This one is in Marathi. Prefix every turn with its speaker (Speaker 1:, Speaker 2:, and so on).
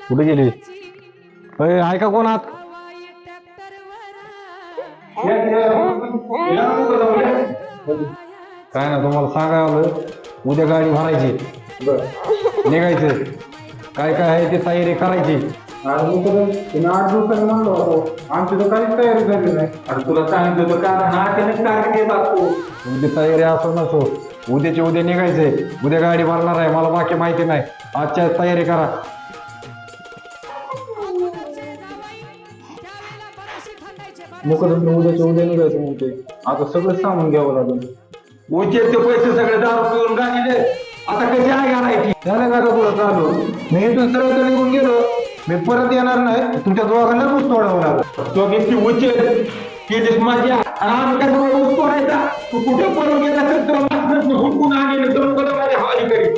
Speaker 1: कुठे गेली? आहे का कोण आत? काय ना तुम्हाला सांगायला आलं, उद्या गाडी भरायची, निघायचं. काय काय आहे ते तयारी करायची.
Speaker 2: तुम्ही 8 दिवसांनी म्हणलो होतो, आमची तर काहीच तयारी झाली नाही. आणि तुला सांगितलं होतं का नात्याने टार्गेट येत असतो.
Speaker 1: तुमची तयारी असो नसो, उद्याची उद्या निघायचंय. उद्या गाडी भरणार आहे, मला बाकी माहिती नाही. आजच्या तयारी करा.
Speaker 2: मुकदम उद्याच्या उद्या निघायचं म्हणते. आता सगळं सामान घ्यावं लागेल.
Speaker 3: उचेरचे पैसे सगळे दारू पिऊन गाडीले. आता कशी आहे घालायची?
Speaker 2: झालं का तुला चालू? मी इथून सरळ निघून गेलो. मी परत येणार नाही. तुमच्या दोघांना ऊस तोडावं लागेल.
Speaker 3: तो किती उचेर केलीस माझी, आणि आम्ही काय ऊस तोडायचा? तू कुठे पळून गेला तर तुला हुडकून आणले तर माझ्या हवाली करी.